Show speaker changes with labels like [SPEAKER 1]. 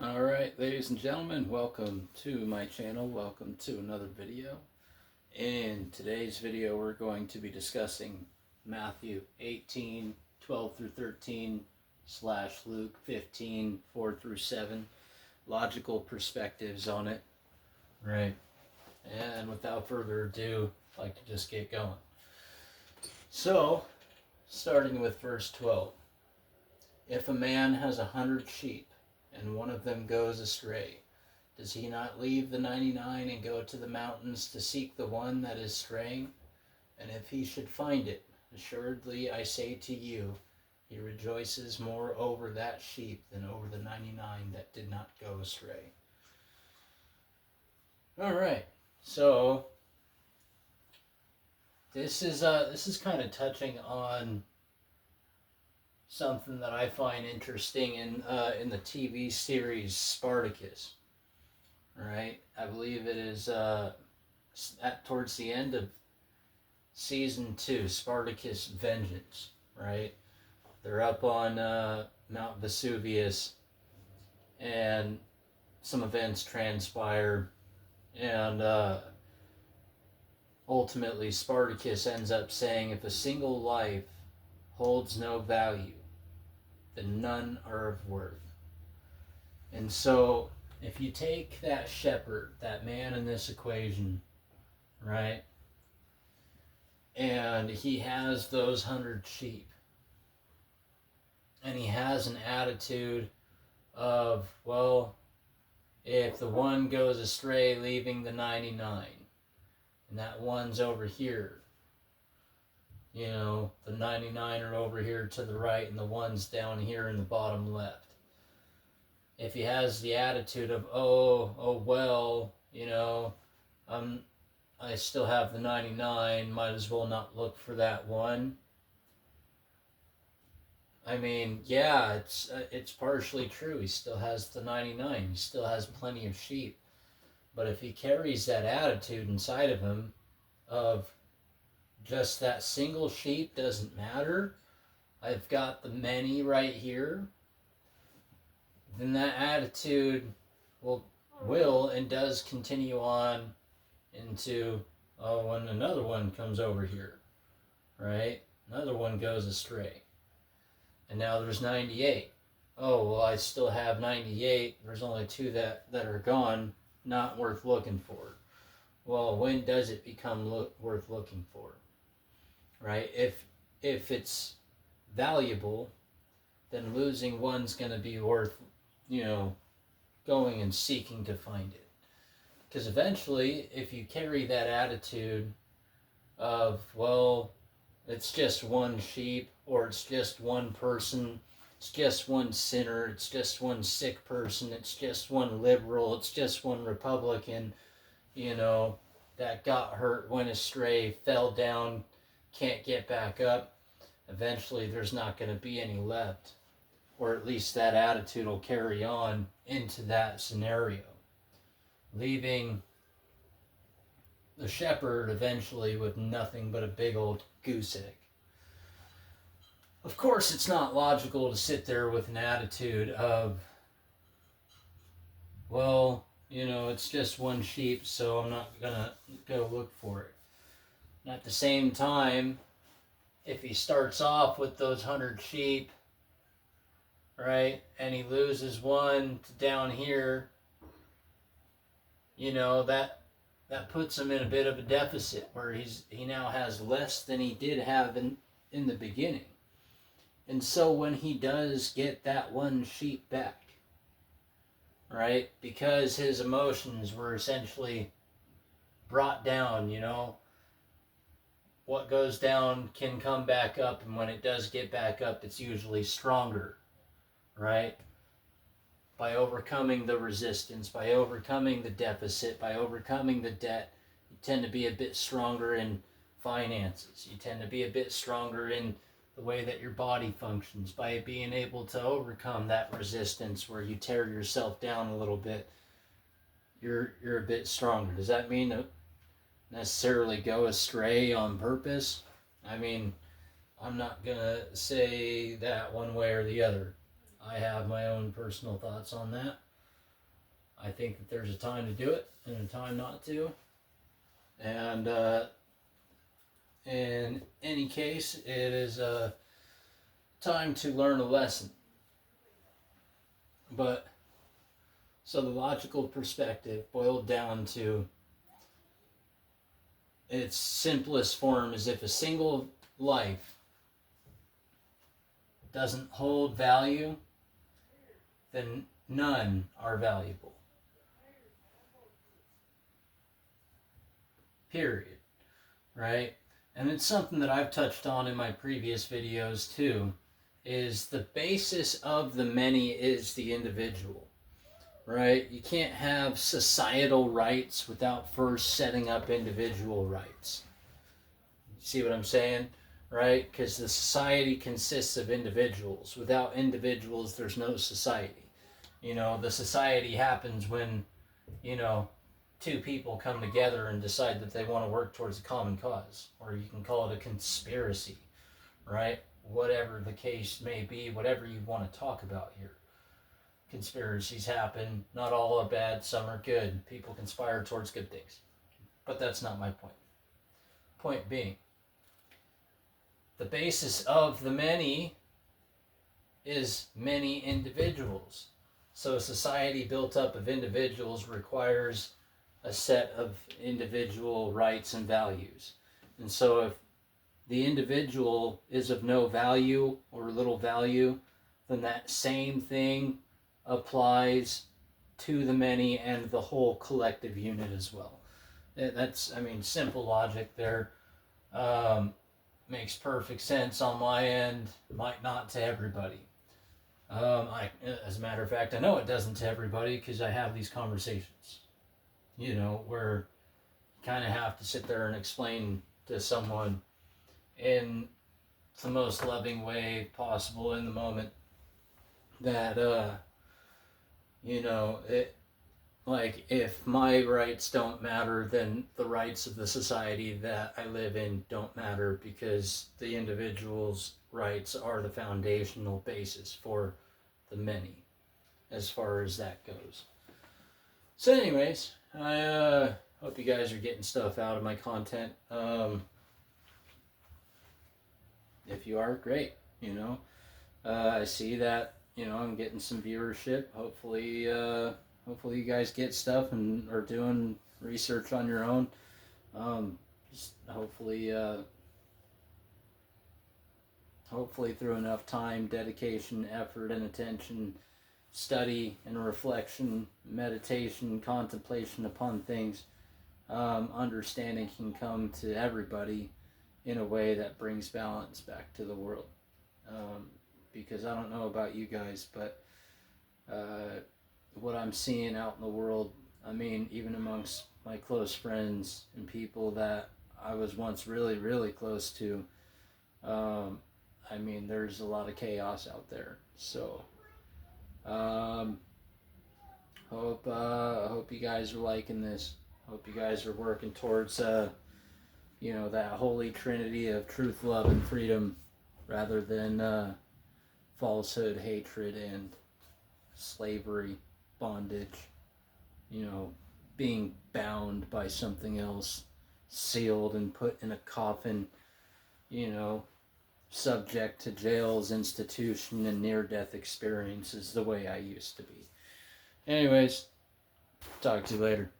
[SPEAKER 1] Alright, ladies and gentlemen, welcome to my channel. Welcome to another video. In today's video, we're going to be discussing Matthew 18, 12 through 13, / Luke 15, 4 through 7. Logical perspectives on it. Right. And without further ado, I'd like to just get going. So, starting with verse 12. If a man has 100 sheep, and one of them goes astray, does he not leave the 99 and go to the mountains to seek the one that is straying? And if he should find it, assuredly I say to you, he rejoices more over that sheep than over the 99 that did not go astray. All right, so this is kind of touching on something that I find interesting in the TV series Spartacus. Right, I believe it is towards the end of season 2, Spartacus Vengeance. Right, they're up on Mount Vesuvius, and some events transpire, and ultimately Spartacus ends up saying, if a single life holds no value, then none are of worth. And so, if you take that shepherd, that man in this equation, right, and he has those 100 sheep, and he has an attitude of, well, if the one goes astray, leaving the 99, and that one's over here, you know, the 99 are over here to the right and the one's down here in the bottom left. If he has the attitude of, oh well, you know, I still have the 99, might as well not look for that one. I mean, yeah, it's partially true. He still has the 99. He still has plenty of sheep. But if he carries that attitude inside of him of, just that single sheep doesn't matter, I've got the many right here, then that attitude will and does continue on into, when another one comes over here, right? Another one goes astray. And now there's 98. Oh, well, I still have 98. There's only 2 that are gone, not worth looking for. Well, when does it become worth looking for? Right? If it's valuable, then losing one's going to be worth, you know, going and seeking to find it. Because eventually, if you carry that attitude of, well, it's just one sheep, or it's just one person, it's just one sinner, it's just one sick person, it's just one liberal, it's just one Republican, you know, that got hurt, went astray, fell down, can't get back up, eventually there's not going to be any left. Or at least that attitude will carry on into that scenario, leaving the shepherd eventually with nothing but a big old goose egg. Of course, it's not logical to sit there with an attitude of, well, you know, it's just one sheep, so I'm not going to go look for it. And at the same time, if he starts off with those 100 sheep, right, and he loses one to down here, you know, that puts him in a bit of a deficit where he now has less than he did have in the beginning. And so when he does get that one sheep back, right, because his emotions were essentially brought down, you know, what goes down can come back up, and when it does get back up, it's usually stronger, right? By overcoming the resistance, by overcoming the deficit, by overcoming the debt, you tend to be a bit stronger in finances. You tend to be a bit stronger in the way that your body functions, by being able to overcome that resistance where you tear yourself down a little bit. You're a bit stronger. Does that mean to necessarily go astray on purpose? I mean, I'm not gonna say that one way or the other. I have my own personal thoughts on that. I think that there's a time to do it and a time not to. And in any case, it is a time to learn a lesson. But so the logical perspective boiled down to its simplest form is if a single life doesn't hold value, then none are valuable. Period. Right? And it's something that I've touched on in my previous videos too, is the basis of the many is the individual. Right? You can't have societal rights without first setting up individual rights. See what I'm saying? Right? Because the society consists of individuals. Without individuals, there's no society. You know, the society happens when, you know, two people come together and decide that they want to work towards a common cause. Or you can call it a conspiracy, right? Whatever the case may be, whatever you want to talk about here. Conspiracies happen. Not all are bad, some are good. People conspire towards good things. But that's not my point. Point being, the basis of the many is many individuals. So a society built up of individuals requires a set of individual rights and values. And so if the individual is of no value or little value, then that same thing applies to the many and the whole collective unit as well. That's, I mean, simple logic there. Makes perfect sense on my end, might not to everybody. As a matter of fact, I know it doesn't to everybody because I have these conversations, you know, where you kind of have to sit there and explain to someone in the most loving way possible in the moment that, you know, it, like, if my rights don't matter, then the rights of the society that I live in don't matter because the individual's rights are the foundational basis for the many, as far as that goes. So anyways, I hope you guys are getting stuff out of my content. If you are, great, you know. I see that, you know, I'm getting some viewership. Hopefully you guys get stuff and are doing research on your own. Just hopefully through enough time, dedication, effort, and attention, study and reflection, meditation, contemplation upon things, understanding can come to everybody in a way that brings balance back to the world. Because I don't know about you guys, but what I'm seeing out in the world, I mean, even amongst my close friends and people that I was once really, really close to, I mean, there's a lot of chaos out there. So, hope you guys are liking this. Hope you guys are working towards, you know, that holy trinity of truth, love, and freedom, rather than falsehood, hatred, and slavery, bondage, you know, being bound by something else, sealed and put in a coffin, you know, subject to jails, institution, and near-death experiences the way I used to be. Anyways, talk to you later.